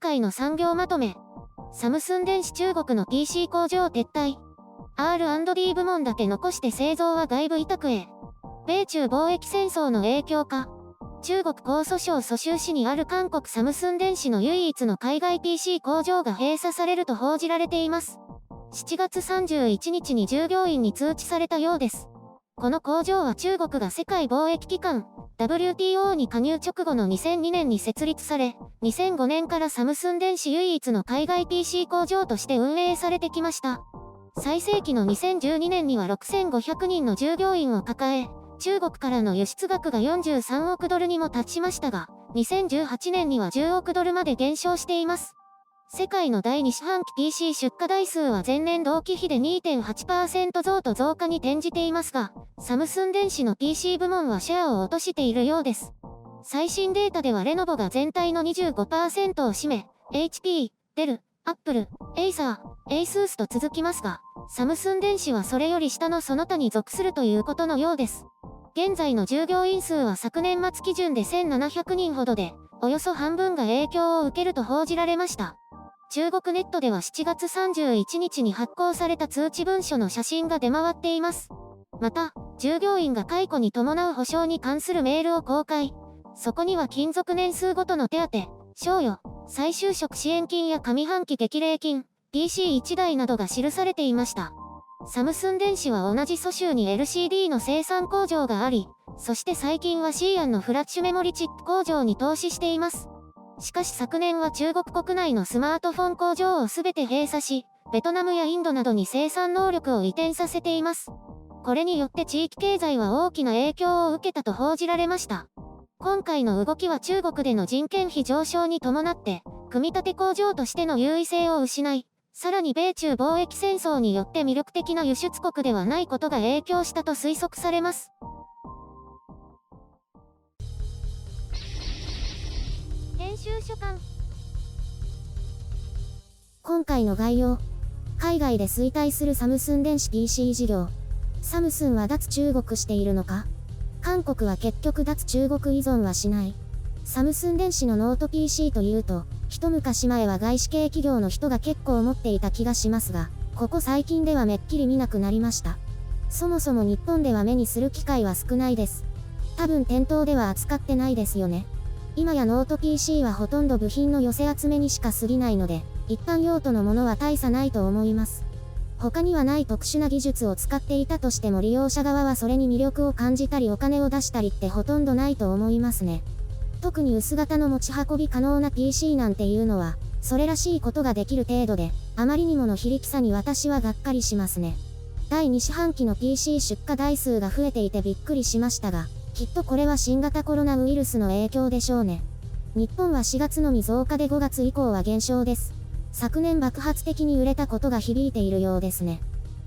回の産業まとめ。サムスン電子中国の PC 工場撤退。R&D 部門だけ残して製造は外部委託へ。米中貿易戦争の影響か。中国江蘇省蘇州市にある韓国サムスン電子の唯一の海外 PC 工場が閉鎖されると報じられています。7月31日に従業員に通知されたようです。この工場は中国が世界貿易機関 WTO に加入直後の2002年に設立され、2005年からサムスン電子唯一の海外 PC 工場として運営されてきました。最盛期の2012年には6500人の従業員を抱え、中国からの輸出額が43億ドルにも達しましたが、2018年には10億ドルまで減少しています。世界の第2四半期 PC 出荷台数は前年同期比で 2.8% 増と増加に転じていますが、サムスン電子の PC 部門はシェアを落としているようです。最新データではレノボが全体の 25% を占め、HP、デル、アップル、エイサー、エイスースと続きますが、サムスン電子はそれより下のその他に属するということのようです。現在の従業員数は昨年末基準で1700人ほどで、およそ半分が影響を受けると報じられました。中国ネットでは7月31日に発行された通知文書の写真が出回っています。また、従業員が解雇に伴う保障に関するメールを公開。そこには勤続年数ごとの手当、賞与、再就職支援金や上半期激励金、PC1 台などが記されていました。サムスン電子は同じ蘇州に LCD の生産工場があり、そして最近はシーアンのフラッシュメモリチップ工場に投資しています。しかし昨年は中国国内のスマートフォン工場をすべて閉鎖し、ベトナムやインドなどに生産能力を移転させています。これによって地域経済は大きな影響を受けたと報じられました。今回の動きは中国での人件費上昇に伴って、組み立て工場としての優位性を失い、さらに米中貿易戦争によって魅力的な輸出国ではないことが影響したと推測されます。編集書簡。今回の概要。海外で衰退するサムスン電子 PC 事業。サムスンは脱中国しているのか？韓国は結局脱中国依存はしない。サムスン電子のノート PC というと、一昔前は外資系企業の人が結構持っていた気がしますが、ここ最近ではめっきり見なくなりました。そもそも日本では目にする機会は少ないです。多分店頭では扱ってないですよね。今やノート PC はほとんど部品の寄せ集めにしか過ぎないので、一般用途のものは大差ないと思います。他にはない特殊な技術を使っていたとしても利用者側はそれに魅力を感じたりお金を出したりってほとんどないと思いますね。特に薄型の持ち運び可能な PC なんていうのは、それらしいことができる程度で、あまりにもの非力さに私はがっかりしますね。第2四半期の PC 出荷台数が増えていてびっくりしましたが、きっとこれは新型コロナウイルスの影響でしょうね。日本は4月のみ増加で5月以降は減少です。昨年爆発的に売れたことが響いているようですね。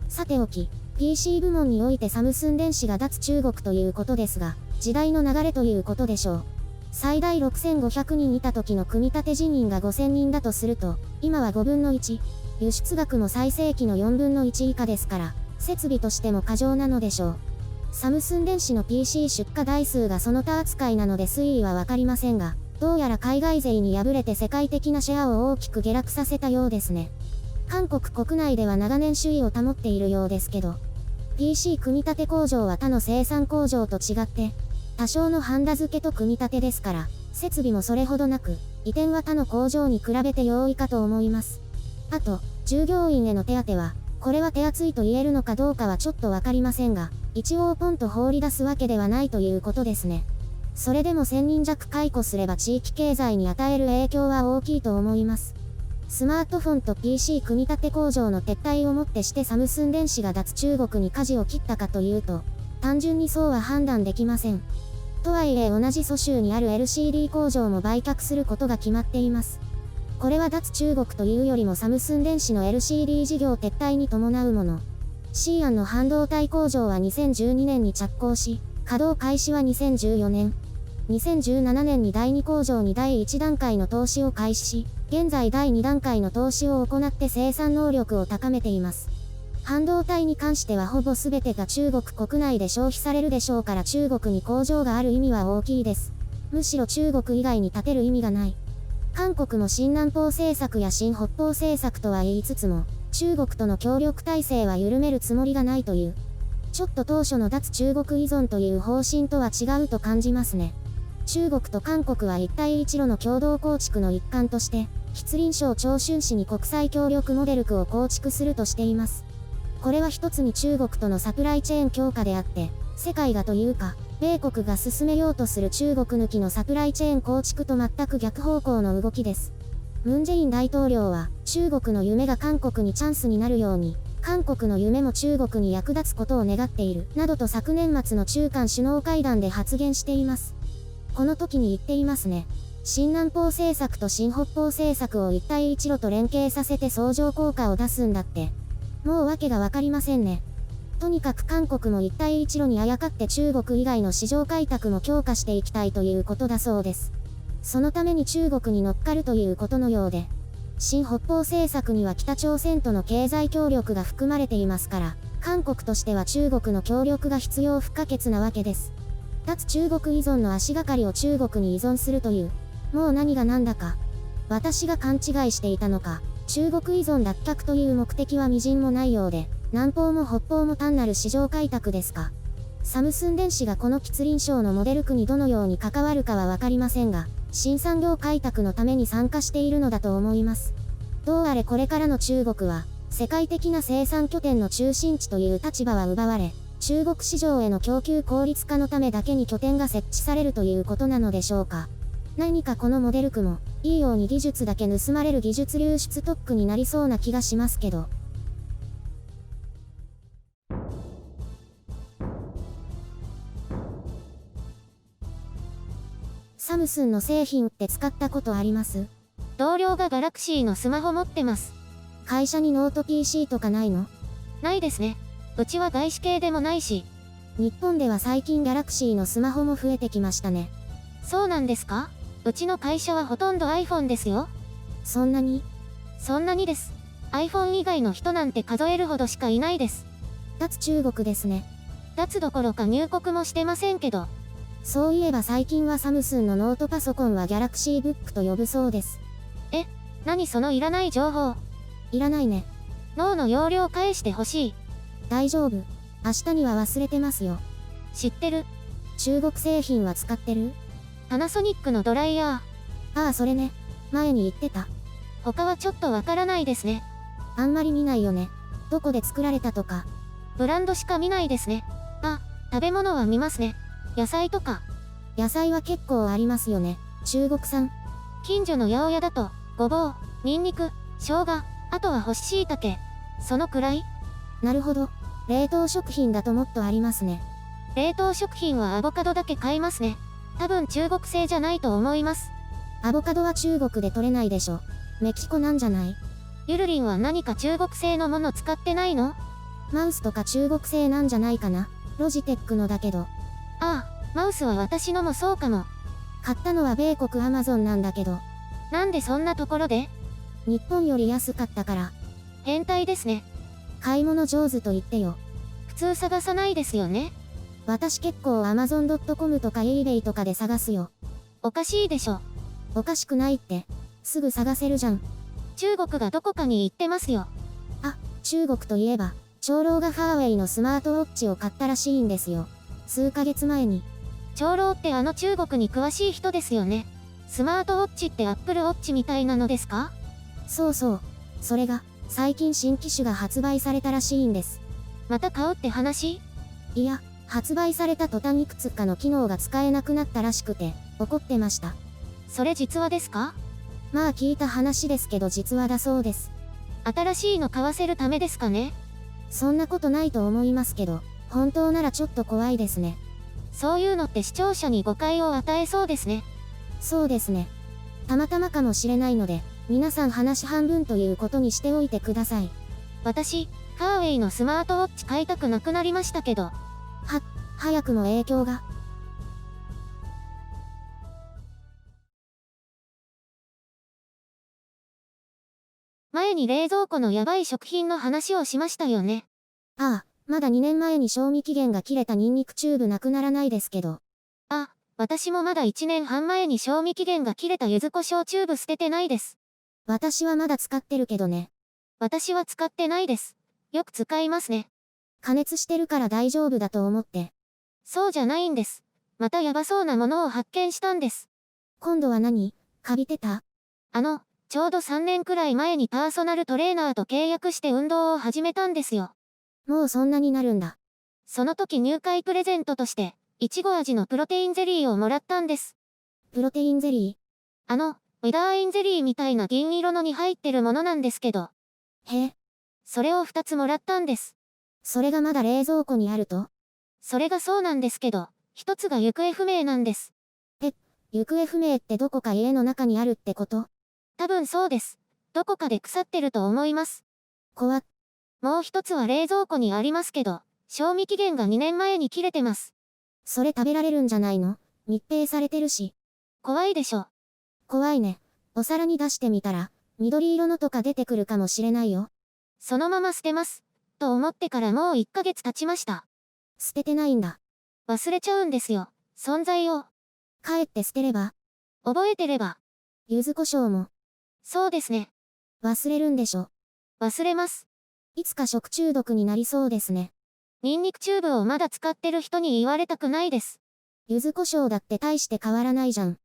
さておき、PC 部門においてサムスン電子が脱中国ということですが、時代の流れということでしょう。最大6500人いた時の組み立て人員が5000人だとすると、今は5分の1。輸出額も最盛期の4分の1以下ですから、設備としても過剰なのでしょう。サムスン電子の PC 出荷台数がその他扱いなので推移はわかりませんが、どうやら海外勢に敗れて世界的なシェアを大きく下落させたようですね。韓国国内では長年首位を保っているようですけど、PC 組み立て工場は他の生産工場と違って、多少のハンダ付けと組み立てですから、設備もそれほどなく、移転は他の工場に比べて容易かと思います。あと、従業員への手当は、これは手厚いと言えるのかどうかはちょっとわかりませんが、一応ポンと放り出すわけではないということですね。それでも1000人弱解雇すれば地域経済に与える影響は大きいと思います。スマートフォンと PC 組み立て工場の撤退をもってしてサムスン電子が脱中国に舵を切ったかというと、単純にそうは判断できません。とはいえ同じ蘇州にある LCD 工場も売却することが決まっています。これは脱中国というよりもサムスン電子の LCD 事業撤退に伴うもの。シーアンの半導体工場は2012年に着工し、稼働開始は2014年。2017年に第2工場に第1段階の投資を開始し、現在第2段階の投資を行って生産能力を高めています。半導体に関してはほぼ全てが中国国内で消費されるでしょうから中国に工場がある意味は大きいです。むしろ中国以外に建てる意味がない。韓国も新南方政策や新北方政策とは言いつつも、中国との協力体制は緩めるつもりがないという。ちょっと当初の脱中国依存という方針とは違うと感じますね。中国と韓国は一帯一路の共同構築の一環として、吉林省長春市に国際協力モデル区を構築するとしています。これは一つに中国とのサプライチェーン強化であって、世界がというか、米国が進めようとする中国抜きのサプライチェーン構築と全く逆方向の動きです。ムン・ジェイン大統領は、中国の夢が韓国にチャンスになるように、韓国の夢も中国に役立つことを願っている、などと昨年末の中韓首脳会談で発言しています。この時に言っていますね。新南方政策と新北方政策を一帯一路と連携させて相乗効果を出すんだって。もう訳がわかりませんね。とにかく韓国も一帯一路にあやかって中国以外の市場開拓も強化していきたいということだそうです。そのために中国に乗っかるということのようで、新北方政策には北朝鮮との経済協力が含まれていますから、韓国としては中国の協力が必要不可欠なわけです。脱中国依存の足がかりを中国に依存するという、もう何が何だか。私が勘違いしていたのか、中国依存脱却という目的は微塵もないようで、南方も北方も単なる市場開拓ですか。サムスン電子がこの吉林省のモデル区にどのように関わるかはわかりませんが、新産業開拓のために参加しているのだと思います。どうあれこれからの中国は、世界的な生産拠点の中心地という立場は奪われ、中国市場への供給効率化のためだけに拠点が設置されるということなのでしょうか。何かこのモデル区も、いいように技術だけ盗まれる技術流出特区になりそうな気がしますけど。サムスンの製品って使ったことあります？同僚がガラクシーのスマホ持ってます。会社にノート PC とかないの？ないですね。うちは外資系でもないし。日本では最近ギャラクシーのスマホも増えてきましたね。そうなんですか？うちの会社はほとんど iPhone ですよ。そんなに？そんなにです。iPhone 以外の人なんて数えるほどしかいないです。脱中国ですね。脱どころか入国もしてませんけど。そういえば最近はサムスンのノートパソコンはギャラクシーブックと呼ぶそうです。何そのいらない情報。いらないね。脳の容量返してほしい。大丈夫。明日には忘れてますよ。知ってる。中国製品は使ってる？パナソニックのドライヤー。ああそれね。前に言ってた。他はちょっとわからないですね。あんまり見ないよね。どこで作られたとか。ブランドしか見ないですね。あ、食べ物は見ますね。野菜とか。野菜は結構ありますよね。中国産。近所の八百屋だと、ごぼう、ニンニク、生姜、あとは干し椎茸。そのくらい？なるほど。冷凍食品だともっとありますね。冷凍食品はアボカドだけ買いますね。多分中国製じゃないと思います。アボカドは中国で取れないでしょ。メキシコなんじゃない？ゆるりんは何か中国製のもの使ってないの？マウスとか中国製なんじゃないかな。ロジテックのだけど。ああ、マウスは私のもそうかも。買ったのは米国アマゾンなんだけど。なんでそんなところで？日本より安かったから。変態ですね。買い物上手と言ってよ。普通探さないですよね。私結構 Amazon.com とか eBay とかで探すよ。おかしいでしょ。おかしくないって。すぐ探せるじゃん。中国がどこかに行ってますよ。あ、中国といえば、長老がファーウェイのスマートウォッチを買ったらしいんですよ。数ヶ月前に。長老ってあの中国に詳しい人ですよね。スマートウォッチってアップルウォッチみたいなのですか？そうそう。それが、最近新機種が発売されたらしいんです。また買うって話？いや、発売された途端いくつかの機能が使えなくなったらしくて、怒ってました。それ実話ですか？まあ聞いた話ですけど実話だそうです。新しいの買わせるためですかね？そんなことないと思いますけど、本当ならちょっと怖いですね。そういうのって視聴者に誤解を与えそうですね。そうですね。たまたまかもしれないので、皆さん話半分ということにしておいてください。私、ファーウェイのスマートウォッチ買いたくなくなりましたけど。早くも影響が。前に冷蔵庫のやばい食品の話をしましたよね。ああ、まだ2年前に賞味期限が切れたニンニクチューブなくならないですけど。あ、私もまだ1年半前に賞味期限が切れた柚子胡椒チューブ捨ててないです。私はまだ使ってるけどね。私は使ってないです。よく使いますね。加熱してるから大丈夫だと思って。そうじゃないんです。またやばそうなものを発見したんです。今度は何？カビてた？ちょうど3年くらい前にパーソナルトレーナーと契約して運動を始めたんですよ。もうそんなになるんだ。その時入会プレゼントとして、いちご味のプロテインゼリーをもらったんです。プロテインゼリウィダーインゼリーみたいな銀色のに入ってるものなんですけど、ー？へえ、それを2つもらったんです。それがまだ冷蔵庫にあると？それがそうなんですけど、1つが行方不明なんです。行方不明ってどこか家の中にあるってこと？多分そうです。どこかで腐ってると思います。怖っ。もう1つは冷蔵庫にありますけど、賞味期限が2年前に切れてます。それ食べられるんじゃないの？密閉されてるし。怖いでしょ。怖いね。お皿に出してみたら、緑色のとか出てくるかもしれないよ。そのまま捨てます。と思ってからもう1ヶ月経ちました。捨ててないんだ。忘れちゃうんですよ。存在を。帰って捨てれば？覚えてれば。柚子胡椒も。そうですね。忘れるんでしょ。忘れます。いつか食中毒になりそうですね。ニンニクチューブをまだ使ってる人に言われたくないです。柚子胡椒だって大して変わらないじゃん。